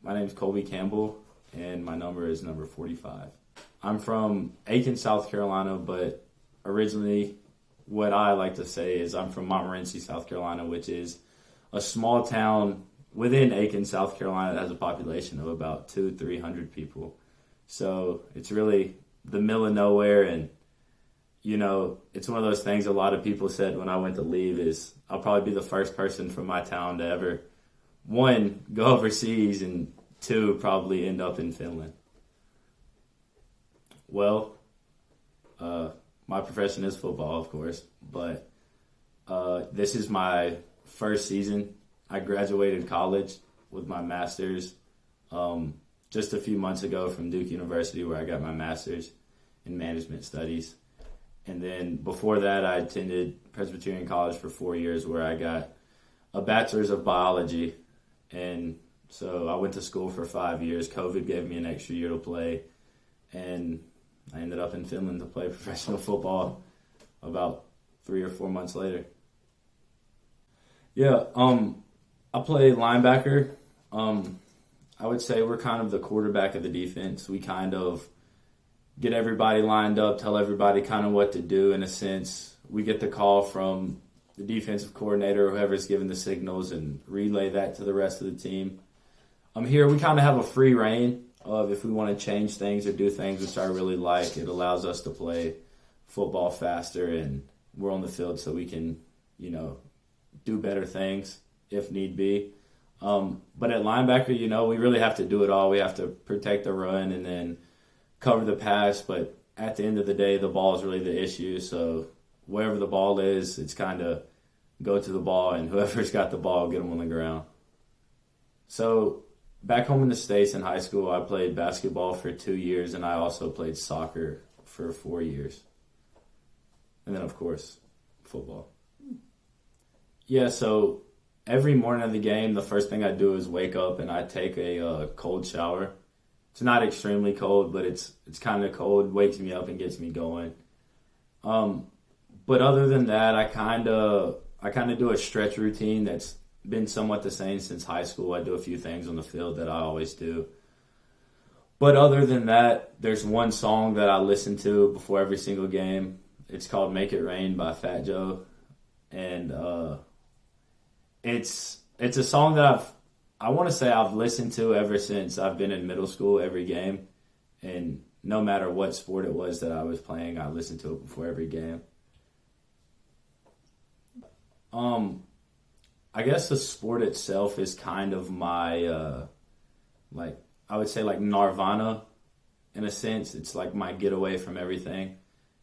My name is Colby Campbell, and my number is number 45. I'm from Aiken, South Carolina, but originally what I like to say is I'm from Montmorency, South Carolina, which is a small town within Aiken, South Carolina that has a population of about 200-300 people. So it's really the middle of nowhere, and it's one of those things a lot of people said when I went to leave is I'll probably be the first person from my town to ever, one, go overseas, and two, probably end up in Finland. Well, my profession is football, of course, but this is my first season. I graduated college with my master's just a few months ago from Duke University, where I got my master's in management studies. And then before that, I attended Presbyterian College for 4 years, where I got a bachelor's of biology. And so I went to school for 5 years. COVID gave me an extra year to play, and I ended up in Finland to play professional football about 3 or 4 months later. Yeah, I play linebacker. I would say we're kind of the quarterback of the defense. We kind of get everybody lined up, tell everybody kind of what to do in a sense. We get the call from the defensive coordinator or whoever's giving the signals and relay that to the rest of the team. Here we kind of have a free reign of if we want to change things or do things, which I really like. It allows us to play football faster, and we're on the field so we can, do better things if need be. But at linebacker, we really have to do it all. We have to protect the run and then cover the pass. But at the end of the day, the ball is really the issue. So wherever the ball is, it's kind of go to the ball, and whoever's got the ball, get them on the ground. So back home in the States in high school, I played basketball for 2 years, and I also played soccer for 4 years. And then, of course, football. Yeah, so every morning of the game, the first thing I do is wake up and I take a cold shower. It's not extremely cold, but it's kind of cold, wakes me up and gets me going. But other than that, I kind of do a stretch routine that's been somewhat the same since high school. I do a few things on the field that I always do. But other than that, there's one song that I listen to before every single game. It's called Make It Rain by Fat Joe. And it's a song that I want to say I've listened to ever since I've been in middle school every game. And no matter what sport it was that I was playing, I listened to it before every game. I guess the sport itself is kind of my, I would say like nirvana in a sense. It's like my getaway from everything.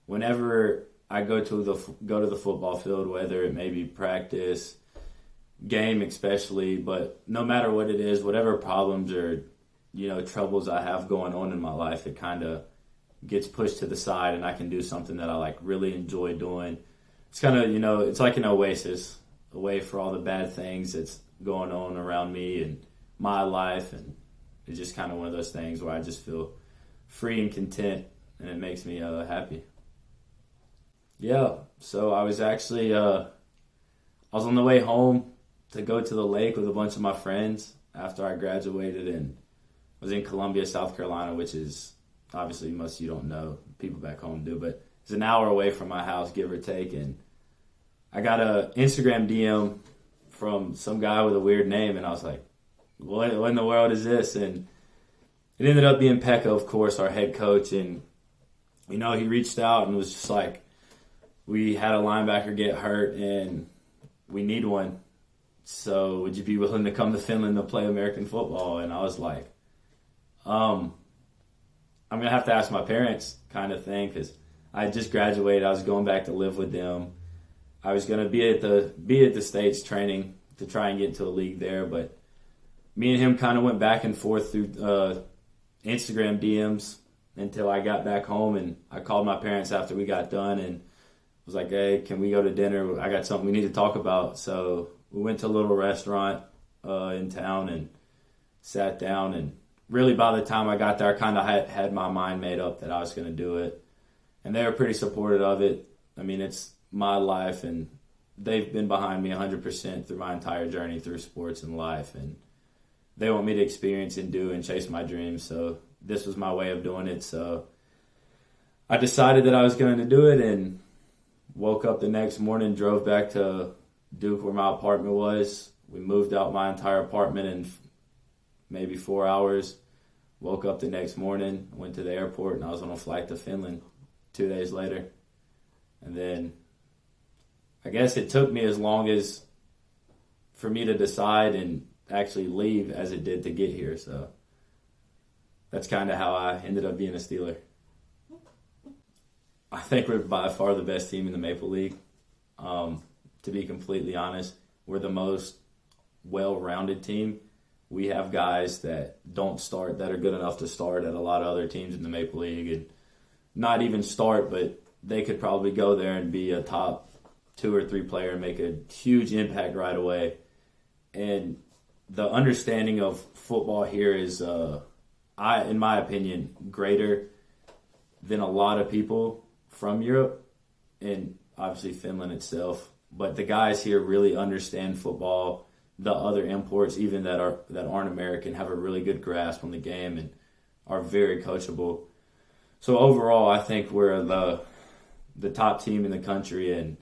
Whenever I go to the football field, whether it may be practice, game especially, but no matter what it is, whatever problems or, troubles I have going on in my life, it kind of gets pushed to the side and I can do something that I really enjoy doing. It's kind of, it's like an oasis away for all the bad things that's going on around me and my life. And it's just kind of one of those things where I just feel free and content, and it makes me happy. Yeah, so I was actually, I was on the way home to go to the lake with a bunch of my friends after I graduated, and was in Columbia, South Carolina, which is obviously most of you don't know, people back home do, but it's an hour away from my house, give or take. And I got a Instagram DM from some guy with a weird name, and I was like, what in the world is this? And it ended up being Pekka, of course, our head coach, and he reached out and was just like, we had a linebacker get hurt and we need one. So would you be willing to come to Finland to play American football? And I was like, I'm going to have to ask my parents kind of thing, because I had just graduated. I was going back to live with them. I was going to be at the States training to try and get into a league there. But me and him kind of went back and forth through Instagram DMs until I got back home. And I called my parents after we got done and was like, hey, can we go to dinner? I got something we need to talk about. So we went to a little restaurant in town and sat down. And really by the time I got there, I kind of had my mind made up that I was going to do it. And they were pretty supportive of it. I mean, it's my life, and they've been behind me 100% through my entire journey through sports and life. And they want me to experience and do and chase my dreams. So this was my way of doing it. So I decided that I was going to do it and woke up the next morning, drove back to Duke where my apartment was. We moved out my entire apartment in maybe 4 hours. Woke up the next morning, went to the airport, and I was on a flight to Finland 2 days later. And then I guess it took me as long as for me to decide and actually leave as it did to get here. So that's kind of how I ended up being a Steeler. I think we're by far the best team in the Maple League. To be completely honest, we're the most well-rounded team. We have guys that don't start, that are good enough to start at a lot of other teams in the Maple League, and not even start, but they could probably go there and be a top 2 or 3 player and make a huge impact right away. And the understanding of football here is, in my opinion, greater than a lot of people from Europe and obviously Finland itself. But the guys here really understand football. The other imports, even that aren't American, have a really good grasp on the game and are very coachable. So overall, I think we're the top team in the country. And,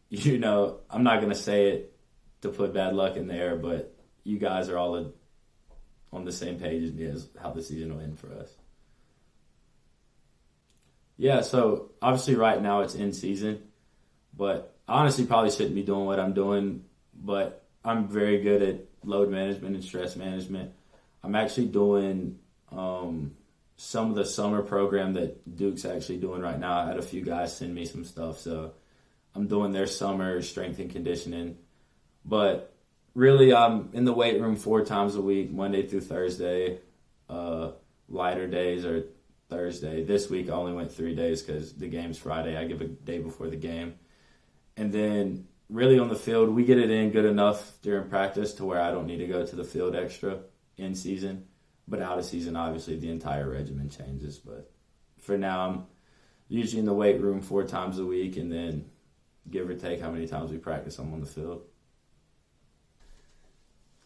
you know, I'm not going to say it to put bad luck in there, but you guys are all on the same page as me as how the season will end for us. Yeah, so obviously right now it's in season, but I honestly probably shouldn't be doing what I'm doing, but I'm very good at load management and stress management. I'm actually doing some of the summer program that Duke's actually doing right now. I had a few guys send me some stuff, so I'm doing their summer strength and conditioning. But really, I'm in the weight room 4 times a week, Monday through Thursday. Lighter days are Thursday. This week I only went 3 days because the game's Friday. I give a day before the game. And then really on the field, we get it in good enough during practice to where I don't need to go to the field extra in season. But out of season, obviously, the entire regimen changes. But for now, I'm usually in the weight room 4 times a week, and then give or take how many times we practice, I'm on the field.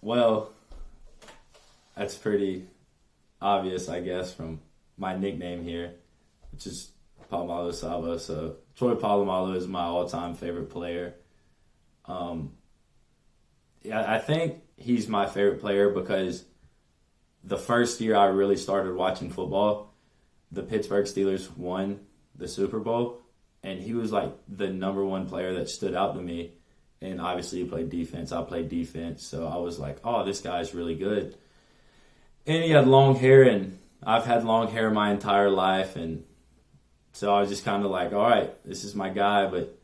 Well, that's pretty obvious, I guess, from my nickname here, which is Palomalo Sabo. So Troy Polamalu is my all-time favorite player. I think he's my favorite player because the first year I really started watching football, the Pittsburgh Steelers won the Super Bowl, and he was like the number one player that stood out to me. And obviously he played defense. I played defense. So I was like, oh, this guy's really good. And he had long hair, and I've had long hair my entire life. And so I was just kind of like, all right, this is my guy. But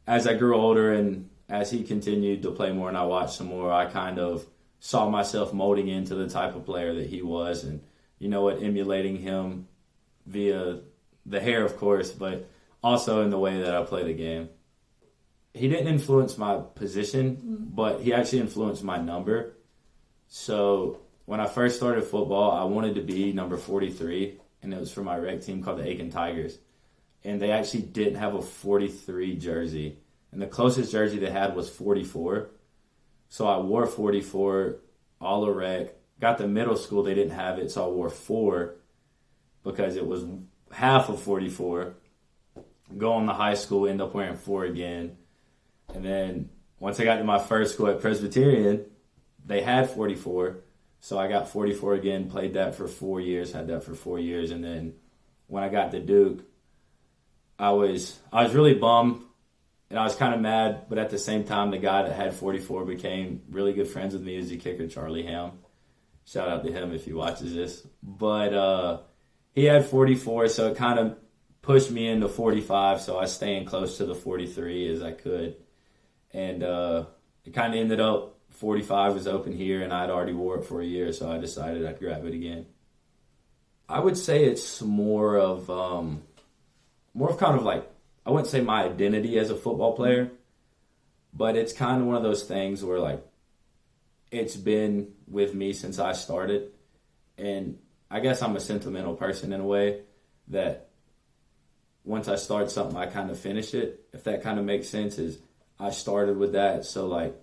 as I grew older and as he continued to play more and I watched some more, I kind of saw myself molding into the type of player that he was. And you know what, emulating him via the hair, of course, but also in the way that I play the game. He didn't influence my position, but he actually influenced my number. So when I first started football, I wanted to be number 43, and it was for my rec team called the Aiken Tigers. And they actually didn't have a 43 jersey. And the closest jersey they had was 44. So I wore 44 all a rec. Got to middle school, they didn't have it, so I wore 4 because it was half of 44. Go on to high school, end up wearing 4 again. And then once I got to my first school at Presbyterian, they had 44. So I got 44 again, played that for 4 years, had that for 4 years. And then when I got to Duke, I was really bummed and I was kind of mad. But at the same time, the guy that had 44 became really good friends with me as a kicker, Charlie Ham. Shout out to him if he watches this. But he had 44, so it kind of pushed me into 45. So I was staying close to the 43 as I could. And it kind of ended up 45 was open here, and I'd already wore it for a year, so I decided I'd grab it again. I would say it's more of kind of like, I wouldn't say my identity as a football player, but it's kind of one of those things where like it's been with me since I started, and I guess I'm a sentimental person in a way that once I start something, I kind of finish it. If that kind of makes sense, is I started with that, so like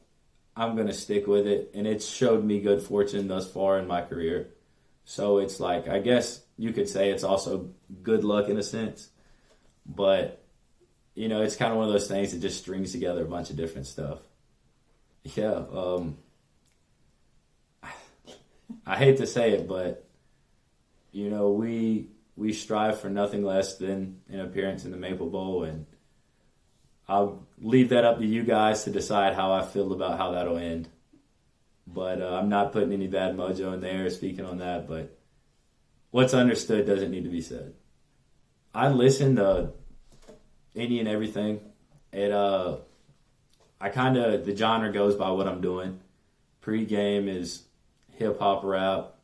I'm going to stick with it. And it's showed me good fortune thus far in my career. So it's like, I guess you could say it's also good luck in a sense. But, you know, it's kind of one of those things that just strings together a bunch of different stuff. Yeah. I hate to say it, but, you know, we strive for nothing less than an appearance in the Maple Bowl, and I'll leave that up to you guys to decide how I feel about how that'll end. But I'm not putting any bad mojo in there speaking on that, but what's understood doesn't need to be said. I listen to any and everything. The genre goes by what I'm doing. Pre-game is hip-hop, rap.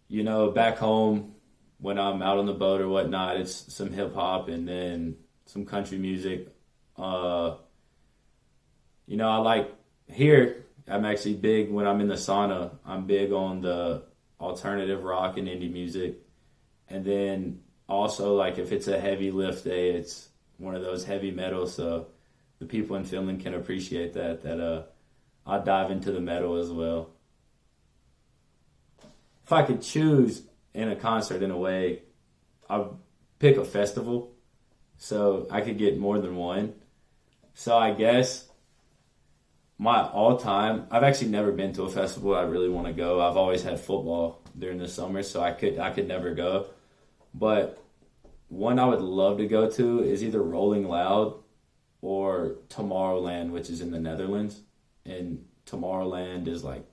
You know, back home, when I'm out on the boat or whatnot, it's some hip-hop and then some country music. You know, I like, here, I'm actually big, when I'm in the sauna, I'm big on the alternative rock and indie music. And then also, like, if it's a heavy lift day, it's one of those heavy metal, so the people in Finland can appreciate that I'll dive into the metal as well. If I could choose in a concert in a way, I'd pick a festival so I could get more than one. So I guess my all-time, I've actually never been to a festival I really want to go. I've always had football during the summer, so I could never go. But one I would love to go to is either Rolling Loud or Tomorrowland, which is in the Netherlands. And Tomorrowland is like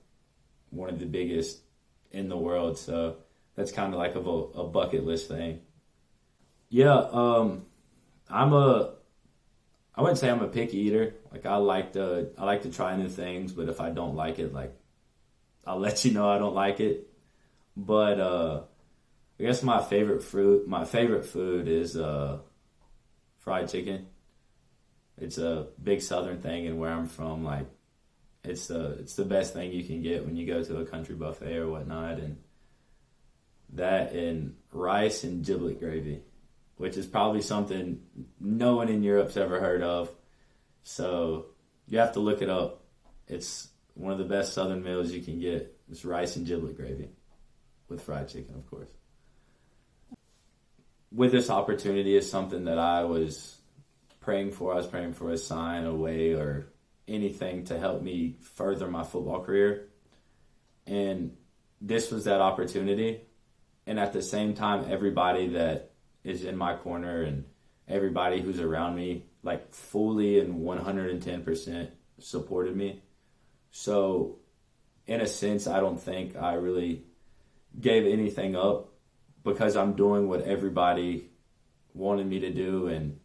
one of the biggest in the world, so that's kind of like a bucket list thing. Yeah, I wouldn't say I'm a picky eater. Like I like to try new things, but if I don't like it, like I'll let you know I don't like it. But I guess my favorite food is fried chicken. It's a big Southern thing, and where I'm from, like it's the best thing you can get when you go to a country buffet or whatnot, and that and rice and giblet gravy, which is probably something no one in Europe's ever heard of. So you have to look it up. It's one of the best Southern meals you can get. It's rice and giblet gravy with fried chicken, of course. With this opportunity is something that I was praying for. I was praying for a sign, a way, or anything to help me further my football career. And this was that opportunity. And at the same time, everybody that is in my corner and everybody who's around me, like fully and 110% supported me. So in a sense, I don't think I really gave anything up because I'm doing what everybody wanted me to do and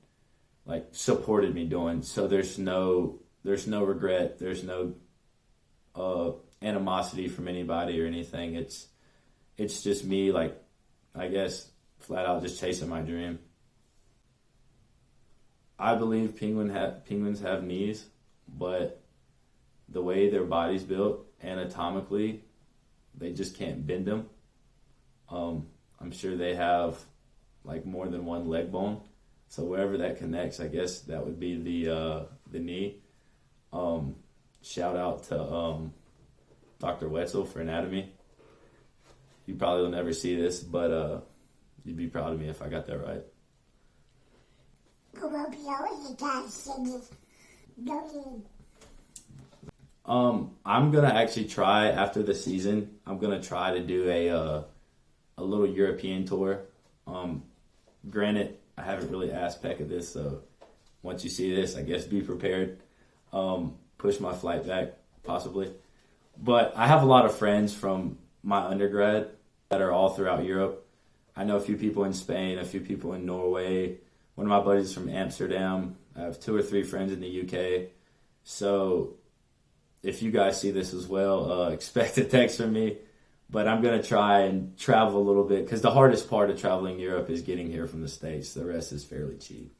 like supported me doing. So there's no regret. There's no animosity from anybody or anything. It's just me, like, I guess, flat out just chasing my dream. I believe penguins have knees, but the way their body's built anatomically, they just can't bend them. I'm sure they have like more than one leg bone. So wherever that connects, I guess that would be the knee. Shout out to Dr. Wetzel for anatomy. You probably will never see this, but you'd be proud of me if I got that right. Kuopio anytime soon. I'm gonna actually try after the season. I'm gonna try to do a little European tour. Granted, I haven't really asked Pekka this, so once you see this, I guess be prepared. Push my flight back, possibly. But I have a lot of friends from my undergrad that are all throughout Europe. I know a few people in Spain, a few people in Norway. One of my buddies is from Amsterdam. I have 2 or 3 friends in the UK. So if you guys see this as well, expect a text from me. But I'm going to try and travel a little bit because the hardest part of traveling Europe is getting here from the States. The rest is fairly cheap.